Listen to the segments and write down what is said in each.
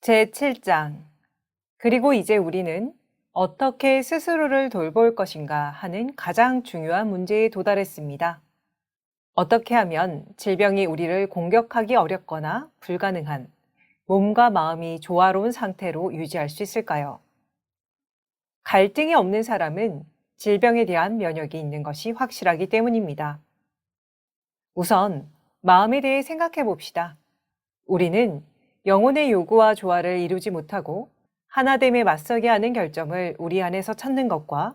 제7장. 그리고 이제 우리는 어떻게 스스로를 돌볼 것인가 하는 가장 중요한 문제에 도달했습니다. 어떻게 하면 질병이 우리를 공격하기 어렵거나 불가능한 몸과 마음이 조화로운 상태로 유지할 수 있을까요? 갈등이 없는 사람은 질병에 대한 면역이 있는 것이 확실하기 때문입니다. 우선 마음에 대해 생각해 봅시다. 우리는 영혼의 요구와 조화를 이루지 못하고 하나됨에 맞서게 하는 결점을 우리 안에서 찾는 것과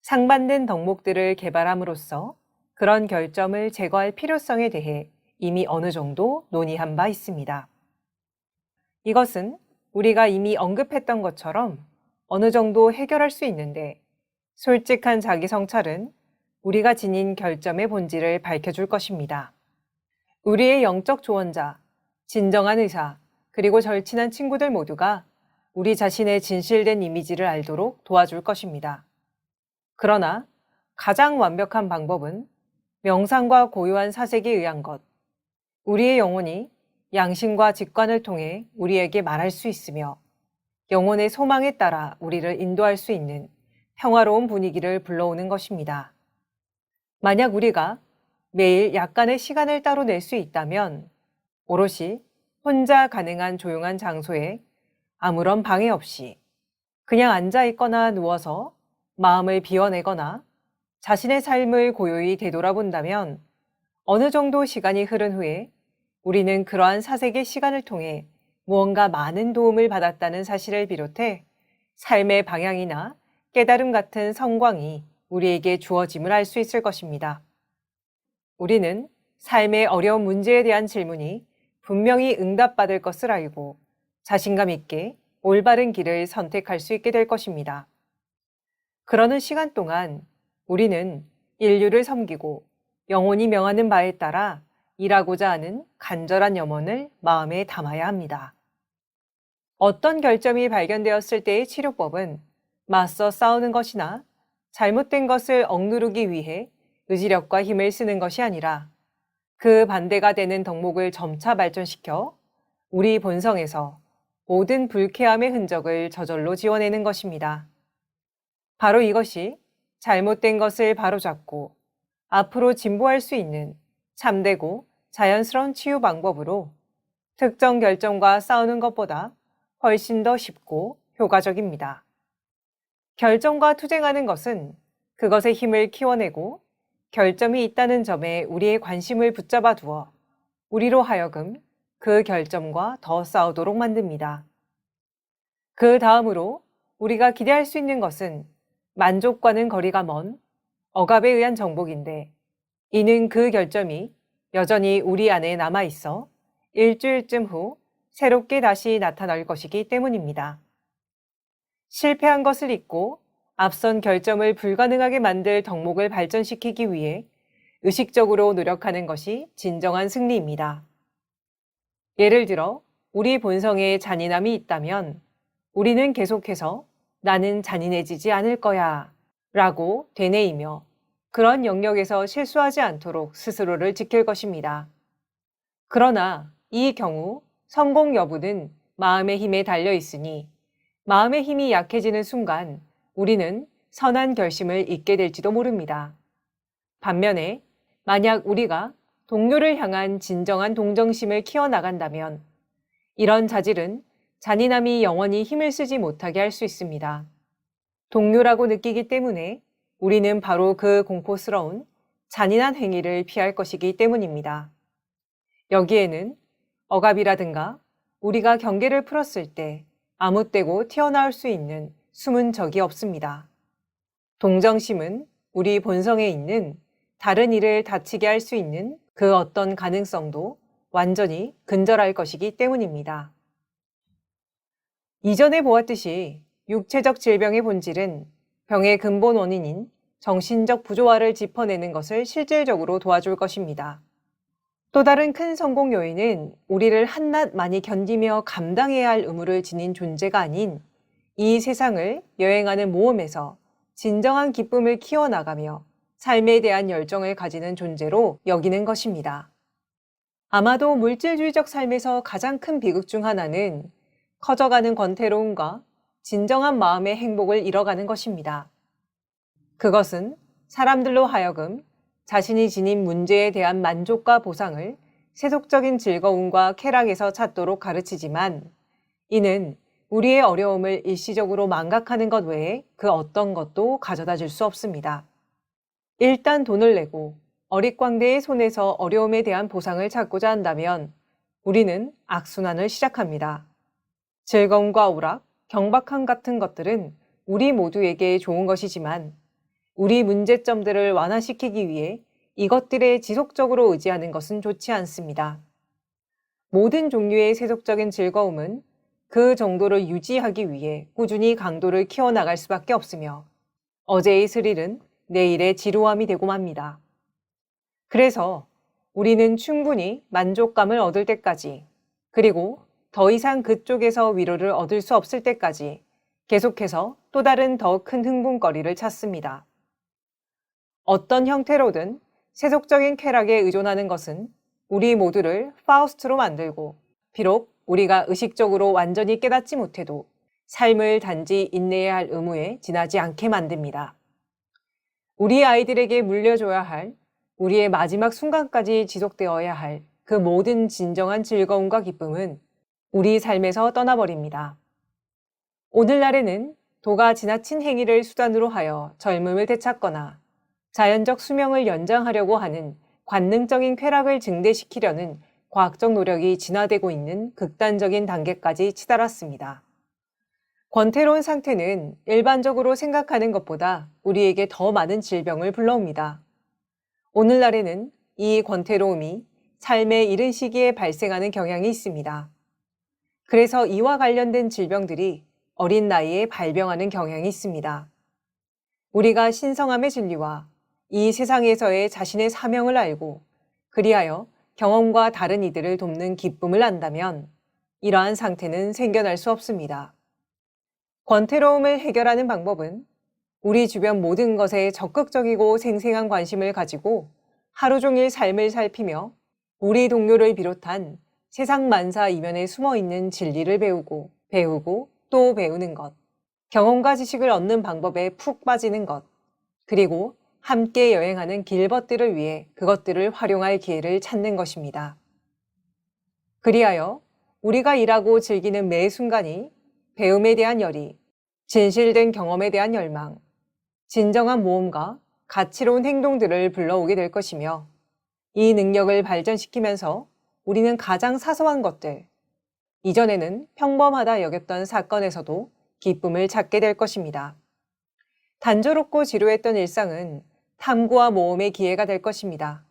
상반된 덕목들을 개발함으로써 그런 결점을 제거할 필요성에 대해 이미 어느 정도 논의한 바 있습니다. 이것은 우리가 이미 언급했던 것처럼 어느 정도 해결할 수 있는데, 솔직한 자기 성찰은 우리가 지닌 결점의 본질을 밝혀줄 것입니다. 우리의 영적 조언자, 진정한 의사, 그리고 절친한 친구들 모두가 우리 자신의 진실된 이미지를 알도록 도와줄 것입니다. 그러나 가장 완벽한 방법은 명상과 고요한 사색에 의한 것, 우리의 영혼이 양심과 직관을 통해 우리에게 말할 수 있으며 영혼의 소망에 따라 우리를 인도할 수 있는 평화로운 분위기를 불러오는 것입니다. 만약 우리가 매일 약간의 시간을 따로 낼 수 있다면 오롯이 혼자 가능한 조용한 장소에 아무런 방해 없이 그냥 앉아 있거나 누워서 마음을 비워내거나 자신의 삶을 고요히 되돌아본다면 어느 정도 시간이 흐른 후에 우리는 그러한 사색의 시간을 통해 무언가 많은 도움을 받았다는 사실을 비롯해 삶의 방향이나 깨달음 같은 성광이 우리에게 주어짐을 알 수 있을 것입니다. 우리는 삶의 어려운 문제에 대한 질문이 분명히 응답받을 것을 알고 자신감 있게 올바른 길을 선택할 수 있게 될 것입니다. 그러는 시간 동안 우리는 인류를 섬기고 영혼이 명하는 바에 따라 일하고자 하는 간절한 염원을 마음에 담아야 합니다. 어떤 결점이 발견되었을 때의 치료법은 맞서 싸우는 것이나 잘못된 것을 억누르기 위해 의지력과 힘을 쓰는 것이 아니라 그 반대가 되는 덕목을 점차 발전시켜 우리 본성에서 모든 불쾌함의 흔적을 저절로 지워내는 것입니다. 바로 이것이 잘못된 것을 바로잡고 앞으로 진보할 수 있는 참되고 자연스러운 치유 방법으로 특정 결점과 싸우는 것보다 훨씬 더 쉽고 효과적입니다. 결점과 투쟁하는 것은 그것의 힘을 키워내고 결점이 있다는 점에 우리의 관심을 붙잡아 두어 우리로 하여금 그 결점과 더 싸우도록 만듭니다. 그 다음으로 우리가 기대할 수 있는 것은 만족과는 거리가 먼 억압에 의한 정복인데, 이는 그 결점이 여전히 우리 안에 남아 있어 일주일쯤 후 새롭게 다시 나타날 것이기 때문입니다. 실패한 것을 잊고 앞선 결점을 불가능하게 만들 덕목을 발전시키기 위해 의식적으로 노력하는 것이 진정한 승리입니다. 예를 들어 우리 본성에 잔인함이 있다면 우리는 계속해서 나는 잔인해지지 않을 거야 라고 되뇌이며 그런 영역에서 실수하지 않도록 스스로를 지킬 것입니다. 그러나 이 경우 성공 여부는 마음의 힘에 달려 있으니 마음의 힘이 약해지는 순간 우리는 선한 결심을 잊게 될지도 모릅니다. 반면에 만약 우리가 동료를 향한 진정한 동정심을 키워나간다면 이런 자질은 잔인함이 영원히 힘을 쓰지 못하게 할 수 있습니다. 동료라고 느끼기 때문에 우리는 바로 그 공포스러운 잔인한 행위를 피할 것이기 때문입니다. 여기에는 억압이라든가 우리가 경계를 풀었을 때 아무때고 튀어나올 수 있는 숨은 적이 없습니다. 동정심은 우리 본성에 있는 다른 이를 다치게 할 수 있는 그 어떤 가능성도 완전히 근절할 것이기 때문입니다. 이전에 보았듯이 육체적 질병의 본질은 병의 근본 원인인 정신적 부조화를 짚어내는 것을 실질적으로 도와줄 것입니다. 또 다른 큰 성공 요인은 우리를 한낱 많이 견디며 감당해야 할 의무를 지닌 존재가 아닌 이 세상을 여행하는 모험에서 진정한 기쁨을 키워나가며 삶에 대한 열정을 가지는 존재로 여기는 것입니다. 아마도 물질주의적 삶에서 가장 큰 비극 중 하나는 커져가는 권태로움과 진정한 마음의 행복을 잃어가는 것입니다. 그것은 사람들로 하여금 자신이 지닌 문제에 대한 만족과 보상을 세속적인 즐거움과 쾌락에서 찾도록 가르치지만, 이는 우리의 어려움을 일시적으로 망각하는 것 외에 그 어떤 것도 가져다 줄 수 없습니다. 일단 돈을 내고 어릿광대의 손에서 어려움에 대한 보상을 찾고자 한다면 우리는 악순환을 시작합니다. 즐거움과 오락, 경박함 같은 것들은 우리 모두에게 좋은 것이지만, 우리 문제점들을 완화시키기 위해 이것들에 지속적으로 의지하는 것은 좋지 않습니다. 모든 종류의 세속적인 즐거움은 그 정도를 유지하기 위해 꾸준히 강도를 키워나갈 수밖에 없으며, 어제의 스릴은 내일의 지루함이 되고 맙니다. 그래서 우리는 충분히 만족감을 얻을 때까지, 그리고 더 이상 그쪽에서 위로를 얻을 수 없을 때까지 계속해서 또 다른 더 큰 흥분거리를 찾습니다. 어떤 형태로든 세속적인 쾌락에 의존하는 것은 우리 모두를 파우스트로 만들고, 비록 우리가 의식적으로 완전히 깨닫지 못해도 삶을 단지 인내해야 할 의무에 지나지 않게 만듭니다. 우리 아이들에게 물려줘야 할, 우리의 마지막 순간까지 지속되어야 할 그 모든 진정한 즐거움과 기쁨은 우리 삶에서 떠나버립니다. 오늘날에는 도가 지나친 행위를 수단으로 하여 젊음을 되찾거나 자연적 수명을 연장하려고 하는 관능적인 쾌락을 증대시키려는 과학적 노력이 진화되고 있는 극단적인 단계까지 치달았습니다. 권태로운 상태는 일반적으로 생각하는 것보다 우리에게 더 많은 질병을 불러옵니다. 오늘날에는 이 권태로움이 삶의 이른 시기에 발생하는 경향이 있습니다. 그래서 이와 관련된 질병들이 어린 나이에 발병하는 경향이 있습니다. 우리가 신성함의 진리와 이 세상에서의 자신의 사명을 알고 그리하여 경험과 다른 이들을 돕는 기쁨을 안다면 이러한 상태는 생겨날 수 없습니다. 권태로움을 해결하는 방법은 우리 주변 모든 것에 적극적이고 생생한 관심을 가지고 하루 종일 삶을 살피며 우리 동료를 비롯한 세상 만사 이면에 숨어 있는 진리를 배우고 또 배우는 것, 경험과 지식을 얻는 방법에 푹 빠지는 것, 그리고 함께 여행하는 길벗들을 위해 그것들을 활용할 기회를 찾는 것입니다. 그리하여 우리가 일하고 즐기는 매 순간이 배움에 대한 열의, 진실된 경험에 대한 열망, 진정한 모험과 가치로운 행동들을 불러오게 될 것이며, 이 능력을 발전시키면서 우리는 가장 사소한 것들, 이전에는 평범하다 여겼던 사건에서도 기쁨을 찾게 될 것입니다. 단조롭고 지루했던 일상은 탐구와 모험의 기회가 될 것입니다.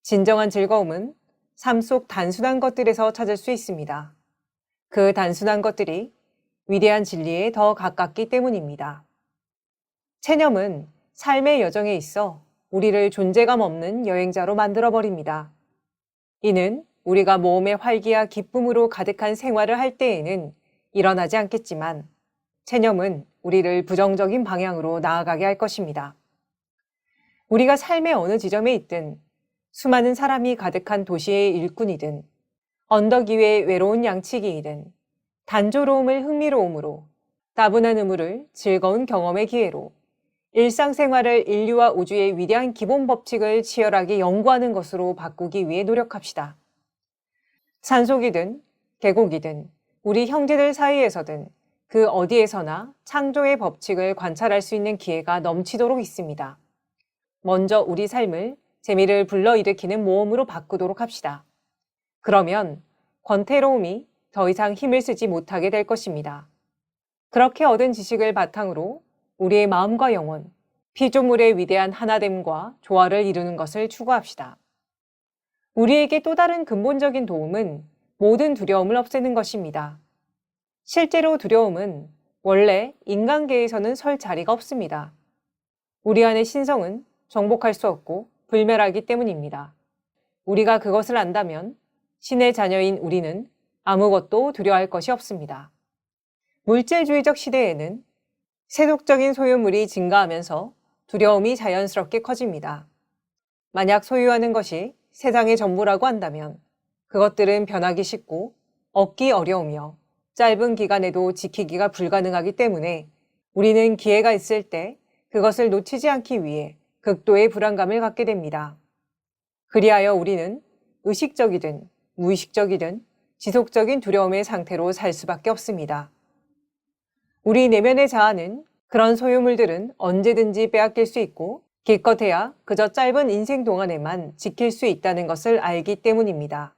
진정한 즐거움은 삶 속 단순한 것들에서 찾을 수 있습니다. 그 단순한 것들이 위대한 진리에 더 가깝기 때문입니다. 체념은 삶의 여정에 있어 우리를 존재감 없는 여행자로 만들어버립니다. 이는 우리가 모험의 활기와 기쁨으로 가득한 생활을 할 때에는 일어나지 않겠지만, 체념은 우리를 부정적인 방향으로 나아가게 할 것입니다. 우리가 삶의 어느 지점에 있든, 수많은 사람이 가득한 도시의 일꾼이든, 언덕 위의 외로운 양치기이든, 단조로움을 흥미로움으로, 따분한 의무를 즐거운 경험의 기회로, 일상생활을 인류와 우주의 위대한 기본 법칙을 치열하게 연구하는 것으로 바꾸기 위해 노력합시다. 산속이든 계곡이든 우리 형제들 사이에서든 그 어디에서나 창조의 법칙을 관찰할 수 있는 기회가 넘치도록 있습니다. 먼저 우리 삶을 재미를 불러일으키는 모험으로 바꾸도록 합시다. 그러면 권태로움이 더 이상 힘을 쓰지 못하게 될 것입니다. 그렇게 얻은 지식을 바탕으로 우리의 마음과 영혼, 피조물의 위대한 하나됨과 조화를 이루는 것을 추구합시다. 우리에게 또 다른 근본적인 도움은 모든 두려움을 없애는 것입니다. 실제로 두려움은 원래 인간계에서는 설 자리가 없습니다. 우리 안의 신성은 정복할 수 없고 불멸하기 때문입니다. 우리가 그것을 안다면 신의 자녀인 우리는 아무것도 두려워할 것이 없습니다. 물질주의적 시대에는 세속적인 소유물이 증가하면서 두려움이 자연스럽게 커집니다. 만약 소유하는 것이 세상의 전부라고 한다면 그것들은 변하기 쉽고 얻기 어려우며 짧은 기간에도 지키기가 불가능하기 때문에 우리는 기회가 있을 때 그것을 놓치지 않기 위해 극도의 불안감을 갖게 됩니다. 그리하여 우리는 의식적이든 무의식적이든 지속적인 두려움의 상태로 살 수밖에 없습니다. 우리 내면의 자아는 그런 소유물들은 언제든지 빼앗길 수 있고 기껏해야 그저 짧은 인생 동안에만 지킬 수 있다는 것을 알기 때문입니다.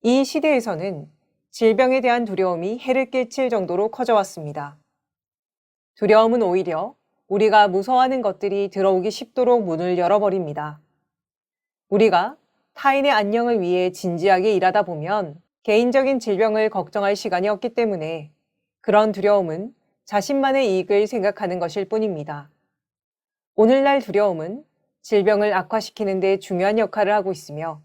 이 시대에서는 질병에 대한 두려움이 해를 끼칠 정도로 커져왔습니다. 두려움은 오히려 우리가 무서워하는 것들이 들어오기 쉽도록 문을 열어버립니다. 우리가 타인의 안녕을 위해 진지하게 일하다 보면 개인적인 질병을 걱정할 시간이 없기 때문에 그런 두려움은 자신만의 이익을 생각하는 것일 뿐입니다. 오늘날 두려움은 질병을 악화시키는 데 중요한 역할을 하고 있으며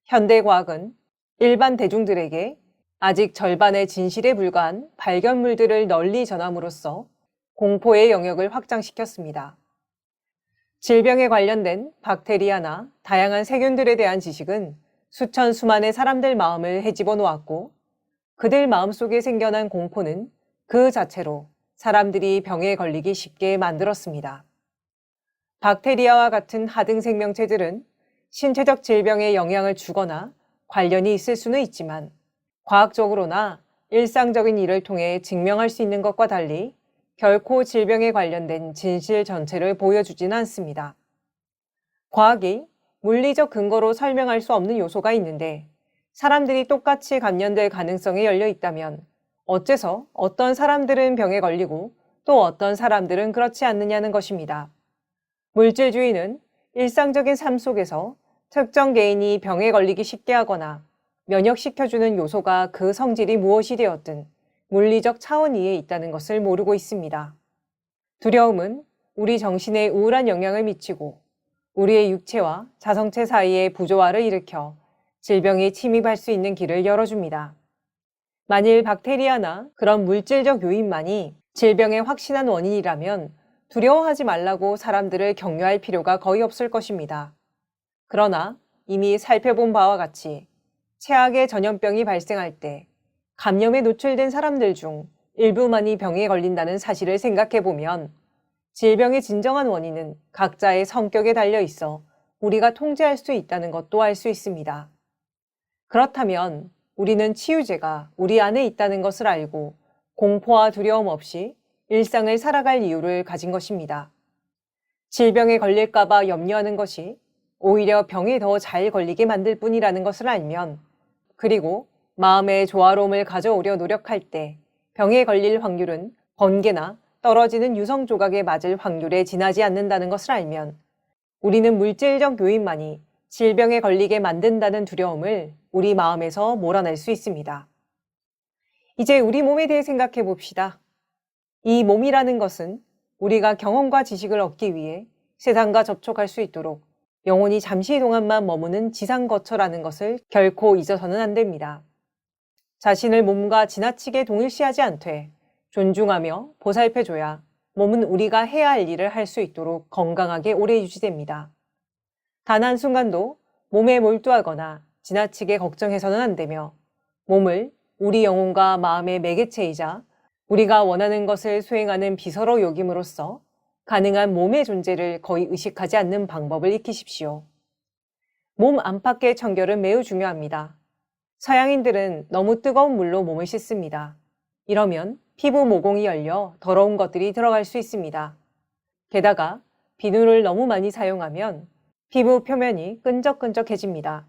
현대과학은 일반 대중들에게 아직 절반의 진실에 불과한 발견물들을 널리 전함으로써 공포의 영역을 확장시켰습니다. 질병에 관련된 박테리아나 다양한 세균들에 대한 지식은 수천 수만의 사람들 마음을 헤집어 놓았고 그들 마음속에 생겨난 공포는 그 자체로 사람들이 병에 걸리기 쉽게 만들었습니다. 박테리아와 같은 하등 생명체들은 신체적 질병에 영향을 주거나 관련이 있을 수는 있지만 과학적으로나 일상적인 일을 통해 증명할 수 있는 것과 달리 결코 질병에 관련된 진실 전체를 보여주진 않습니다. 과학이 물리적 근거로 설명할 수 없는 요소가 있는데 사람들이 똑같이 감염될 가능성이 열려 있다면 어째서 어떤 사람들은 병에 걸리고 또 어떤 사람들은 그렇지 않느냐는 것입니다. 물질주의는 일상적인 삶 속에서 특정 개인이 병에 걸리기 쉽게 하거나 면역시켜주는 요소가 그 성질이 무엇이 되었든 물리적 차원 이에 있다는 것을 모르고 있습니다. 두려움은 우리 정신에 우울한 영향을 미치고 우리의 육체와 자성체 사이에 부조화를 일으켜 질병이 침입할 수 있는 길을 열어줍니다. 만일 박테리아나 그런 물질적 요인만이 질병의 확신한 원인이라면 두려워하지 말라고 사람들을 격려할 필요가 거의 없을 것입니다. 그러나 이미 살펴본 바와 같이 최악의 전염병이 발생할 때 감염에 노출된 사람들 중 일부만이 병에 걸린다는 사실을 생각해보면 질병의 진정한 원인은 각자의 성격에 달려 있어 우리가 통제할 수 있다는 것도 알 수 있습니다. 그렇다면 우리는 치유제가 우리 안에 있다는 것을 알고 공포와 두려움 없이 일상을 살아갈 이유를 가진 것입니다. 질병에 걸릴까봐 염려하는 것이 오히려 병에 더 잘 걸리게 만들 뿐이라는 것을 알면 그리고 마음의 조화로움을 가져오려 노력할 때 병에 걸릴 확률은 번개나 떨어지는 유성 조각에 맞을 확률에 지나지 않는다는 것을 알면 우리는 물질적 요인만이 질병에 걸리게 만든다는 두려움을 우리 마음에서 몰아낼 수 있습니다. 이제 우리 몸에 대해 생각해 봅시다. 이 몸이라는 것은 우리가 경험과 지식을 얻기 위해 세상과 접촉할 수 있도록 영혼이 잠시 동안만 머무는 지상거처라는 것을 결코 잊어서는 안 됩니다. 자신을 몸과 지나치게 동일시하지 않되 존중하며 보살펴줘야 몸은 우리가 해야 할 일을 할 수 있도록 건강하게 오래 유지됩니다. 단 한순간도 몸에 몰두하거나 지나치게 걱정해서는 안 되며 몸을 우리 영혼과 마음의 매개체이자 우리가 원하는 것을 수행하는 비서로 여김으로써 가능한 몸의 존재를 거의 의식하지 않는 방법을 익히십시오. 몸 안팎의 청결은 매우 중요합니다. 서양인들은 너무 뜨거운 물로 몸을 씻습니다. 이러면 피부 모공이 열려 더러운 것들이 들어갈 수 있습니다. 게다가 비누를 너무 많이 사용하면 피부 표면이 끈적끈적해집니다.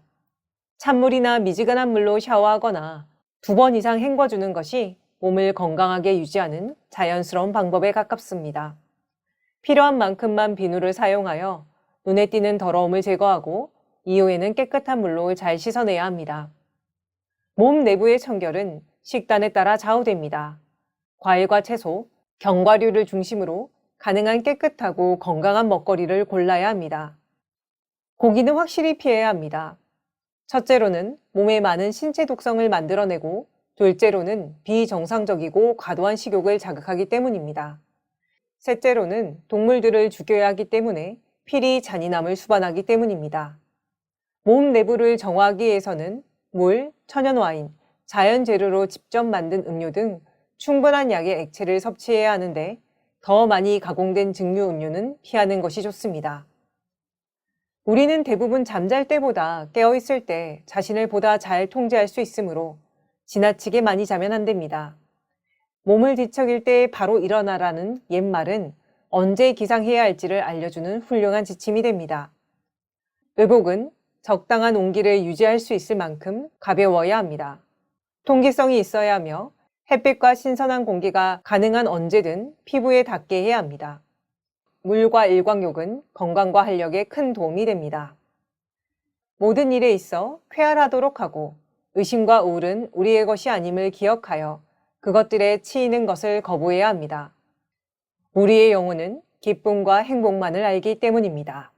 찬물이나 미지근한 물로 샤워하거나 2번 이상 헹궈주는 것이 몸을 건강하게 유지하는 자연스러운 방법에 가깝습니다. 필요한 만큼만 비누를 사용하여 눈에 띄는 더러움을 제거하고 이후에는 깨끗한 물로 잘 씻어내야 합니다. 몸 내부의 청결은 식단에 따라 좌우됩니다. 과일과 채소, 견과류를 중심으로 가능한 깨끗하고 건강한 먹거리를 골라야 합니다. 고기는 확실히 피해야 합니다. 첫째로는 몸에 많은 신체 독성을 만들어내고 둘째로는 비정상적이고 과도한 식욕을 자극하기 때문입니다. 셋째로는 동물들을 죽여야 하기 때문에 필히 잔인함을 수반하기 때문입니다. 몸 내부를 정화하기 위해서는 물, 천연와인, 자연 재료로 직접 만든 음료 등 충분한 양의 액체를 섭취해야 하는데 더 많이 가공된 증류 음료는 피하는 것이 좋습니다. 우리는 대부분 잠잘 때보다 깨어있을 때 자신을 보다 잘 통제할 수 있으므로 지나치게 많이 자면 안 됩니다. 몸을 뒤척일 때 바로 일어나라는 옛말은 언제 기상해야 할지를 알려주는 훌륭한 지침이 됩니다. 의복은 적당한 온기를 유지할 수 있을 만큼 가벼워야 합니다. 통기성이 있어야 하며 햇빛과 신선한 공기가 가능한 언제든 피부에 닿게 해야 합니다. 물과 일광욕은 건강과 활력에 큰 도움이 됩니다. 모든 일에 있어 쾌활하도록 하고 의심과 우울은 우리의 것이 아님을 기억하여 그것들에 치이는 것을 거부해야 합니다. 우리의 영혼은 기쁨과 행복만을 알기 때문입니다.